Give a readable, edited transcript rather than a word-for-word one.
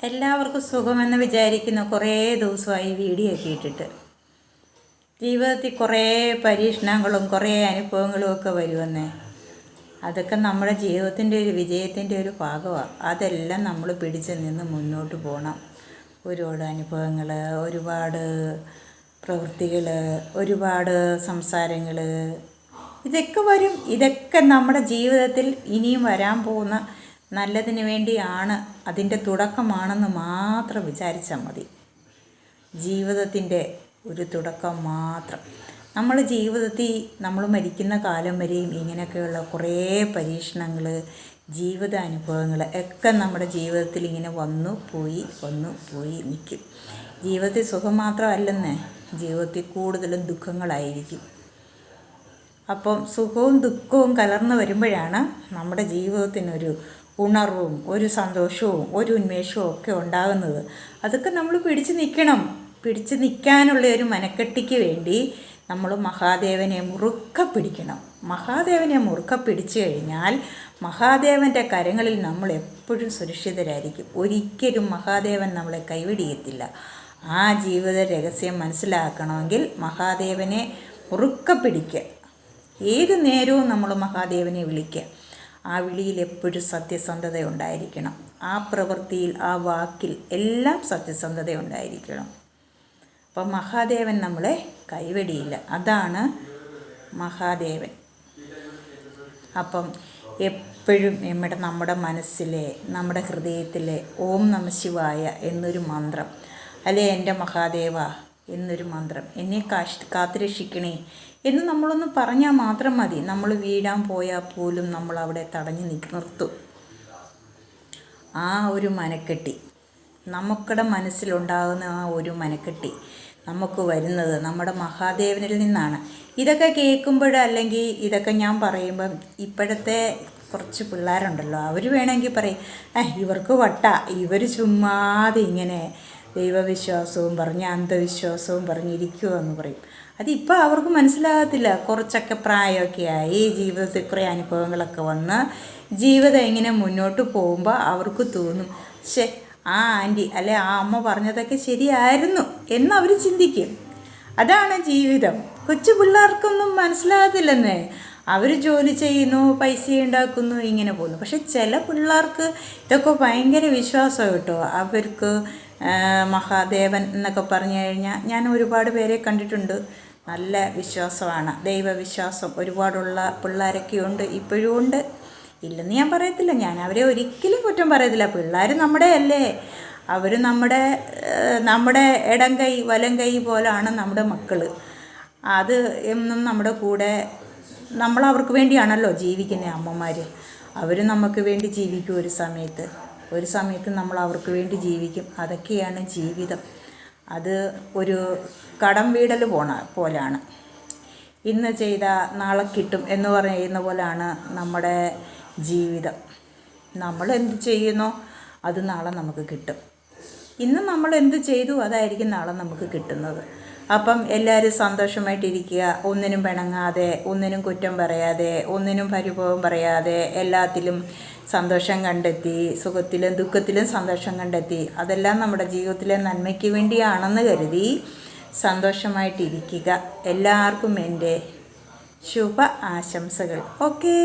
എല്ലാവർക്കും സുഖമെന്ന് വിചാരിക്കുന്ന കുറേ ദിവസമായി വീഡിയോ ഒക്കെ ഇട്ടിട്ട്. ജീവിതത്തിൽ കുറേ പരീക്ഷണങ്ങളും കുറേ അനുഭവങ്ങളും ഒക്കെ വരുമെന്നേ. അതൊക്കെ നമ്മുടെ ജീവിതത്തിൻ്റെ ഒരു വിജയത്തിൻ്റെ ഒരു ഭാഗമാണ്. അതെല്ലാം നമ്മൾ പിടിച്ച് നിന്ന് മുന്നോട്ട് പോകണം. ഒരുപാട് അനുഭവങ്ങൾ, ഒരുപാട് പ്രവൃത്തികൾ, ഒരുപാട് സംസാരങ്ങൾ, ഇതൊക്കെ വരും. ഇതൊക്കെ നമ്മുടെ ജീവിതത്തിൽ ഇനിയും വരാൻ പോകുന്ന നല്ലതിന് വേണ്ടിയാണ്, അതിൻ്റെ തുടക്കമാണെന്ന് മാത്രം വിചാരിച്ചാൽ മതി. ജീവിതത്തിൻ്റെ ഒരു തുടക്കം മാത്രം. നമ്മൾ ജീവിതത്തിൽ നമ്മൾ മരിക്കുന്ന കാലം വരെയും ഇങ്ങനെയൊക്കെയുള്ള കുറേ പരീക്ഷണങ്ങൾ, ജീവിതാനുഭവങ്ങൾ ഒക്കെ നമ്മുടെ ജീവിതത്തിൽ ഇങ്ങനെ വന്നു പോയി നിൽക്കും. ജീവിതത്തിൽ സുഖം മാത്രമല്ലെന്നേ, ജീവിതത്തിൽ കൂടുതലും ദുഃഖങ്ങളായിരിക്കും. അപ്പം സുഖവും ദുഃഖവും കലർന്നു വരുമ്പോഴാണ് നമ്മുടെ ജീവിതത്തിനൊരു ഉണർവും ഒരു സന്തോഷവും ഒരു ഉന്മേഷവും ഒക്കെ ഉണ്ടാകുന്നത്. അതൊക്കെ നമ്മൾ പിടിച്ചു നിൽക്കണം. പിടിച്ചു നിൽക്കാനുള്ള ഒരു മനക്കെട്ടിക്ക് വേണ്ടി നമ്മൾ മഹാദേവനെ മുറുക്ക പിടിക്കണം. മഹാദേവനെ മുറുക്ക പിടിച്ചു കഴിഞ്ഞാൽ മഹാദേവൻ്റെ കരങ്ങളിൽ നമ്മൾ എപ്പോഴും സുരക്ഷിതരായിരിക്കും. ഒരിക്കലും മഹാദേവൻ നമ്മളെ കൈവിടിയത്തില്ല. ആ ജീവിത രഹസ്യം മനസ്സിലാക്കണമെങ്കിൽ മഹാദേവനെ മുറുക്ക പിടിക്കുക. ഏത് നേരവും നമ്മൾ മഹാദേവനെ വിളിക്കുക. ആ വിളിയിൽ എപ്പോഴും സത്യസന്ധത ഉണ്ടായിരിക്കണം. ആ പ്രവൃത്തിയിൽ, ആ വാക്കിൽ എല്ലാം സത്യസന്ധത ഉണ്ടായിരിക്കണം. അപ്പം മഹാദേവൻ നമ്മളെ കൈവെടിയില്ല. അതാണ് മഹാദേവൻ. അപ്പം എപ്പോഴും നമ്മുടെ മനസ്സിലെ, നമ്മുടെ ഹൃദയത്തിലെ ഓം നമഃ ശിവായ എന്നൊരു മന്ത്രം, അല്ലെ എൻ്റെ മഹാദേവ എന്നൊരു മന്ത്രം, എന്നെ കാത്തുരക്ഷിക്കണേ എന്ന് നമ്മളൊന്ന് പറഞ്ഞാൽ മാത്രം മതി. നമ്മൾ വീഴാൻ പോയാൽ പോലും നമ്മൾ അവിടെ തടഞ്ഞു നിർത്തും. ആ ഒരു മനക്കെട്ടി, നമുക്കുടെ മനസ്സിലുണ്ടാകുന്ന ആ ഒരു മനക്കെട്ടി നമുക്ക് വരുന്നത് നമ്മുടെ മഹാദേവനിൽ നിന്നാണ്. ഇതൊക്കെ കേൾക്കുമ്പോൾ, അല്ലെങ്കിൽ ഇതൊക്കെ ഞാൻ പറയുമ്പം ഇപ്പോഴത്തെ കുറച്ച് പിള്ളേരുണ്ടല്ലോ, അവർ വേണമെങ്കിൽ പറയും, ഇവർക്ക് വട്ട, ഇവർ ചുമ്മാതെ ഇങ്ങനെ ദൈവവിശ്വാസവും പറഞ്ഞ് അന്ധവിശ്വാസവും പറഞ്ഞിരിക്കുമോ എന്ന് പറയും. അതിപ്പോൾ അവർക്ക് മനസ്സിലാകത്തില്ല. കുറച്ചൊക്കെ പ്രായമൊക്കെ ആയി, ജീവിതത്തിൽ കുറേ അനുഭവങ്ങളൊക്കെ വന്ന് ജീവിതം ഇങ്ങനെ മുന്നോട്ട് പോകുമ്പോൾ അവർക്ക് തോന്നും, ആ ആൻറ്റി അല്ലെ ആ അമ്മ പറഞ്ഞതൊക്കെ ശരിയായിരുന്നു എന്നവർ ചിന്തിക്കും. അതാണ് ജീവിതം. കൊച്ചു പിള്ളേർക്കൊന്നും മനസ്സിലാകത്തില്ലെന്നേ. അവർ ജോലി ചെയ്യുന്നു, പൈസ ഉണ്ടാക്കുന്നു, ഇങ്ങനെ പോകുന്നു. പക്ഷെ ചില പിള്ളേർക്ക് ഇതൊക്കെ ഭയങ്കര വിശ്വാസം കേട്ടോ. അവർക്ക് മഹാദേവൻ എന്നൊക്കെ പറഞ്ഞു കഴിഞ്ഞാൽ ഞാൻ ഒരുപാട് പേരെ കണ്ടിട്ടുണ്ട്. നല്ല വിശ്വാസമാണ്, ദൈവവിശ്വാസം ഒരുപാടുള്ള പിള്ളേരൊക്കെ ഉണ്ട്, ഇപ്പോഴും ഉണ്ട്. ഇല്ലെന്ന് ഞാൻ പറയത്തില്ല, ഞാൻ അവരെ ഒരിക്കലും കുറ്റം പറയത്തില്ല. പിള്ളേർ നമ്മുടെ അല്ലേ, അവർ നമ്മുടെ ഇടം കൈ വലം കൈ പോലാണ് നമ്മുടെ മക്കൾ. അത് എന്നും നമ്മുടെ കൂടെ, നമ്മൾ അവർക്ക് വേണ്ടിയാണല്ലോ ജീവിക്കുന്നത്. അമ്മമാർ അവർ നമുക്ക് വേണ്ടി ജീവിക്കും. ഒരു സമയത്ത് നമ്മൾ അവർക്ക് വേണ്ടി ജീവിക്കും. അതൊക്കെയാണ് ജീവിതം. അത് ഒരു കടം വീടൽ പോലാണ്. ഇന്ന് ചെയ്താൽ നാളെ കിട്ടും എന്ന് പറയുന്ന പോലാണ് നമ്മുടെ ജീവിതം. നമ്മൾ എന്ത് ചെയ്യുന്നോ അത് നാളെ നമുക്ക് കിട്ടും. ഇന്ന് നമ്മൾ എന്ത് ചെയ്തു അതായിരിക്കും നാളെ നമുക്ക് കിട്ടുന്നത്. അപ്പം എല്ലാവരും സന്തോഷമായിട്ടിരിക്കുക. ഒന്നിനും പിണങ്ങാതെ, ഒന്നിനും കുറ്റം പറയാതെ, ഒന്നിനും പരിഭവം പറയാതെ, എല്ലാത്തിലും സന്തോഷം കണ്ടെത്തി, സുഖത്തിലും ദുഃഖത്തിലും സന്തോഷം കണ്ടെത്തി. അതെല്ലാം നമ്മുടെ ജീവിതത്തിലെ നന്മയ്ക്ക് വേണ്ടിയാണെന്ന് കരുതി സന്തോഷമായിട്ടിരിക്കുക. എല്ലാവർക്കും എൻ്റെ ശുഭ ആശംസകൾ. ഓക്കേ.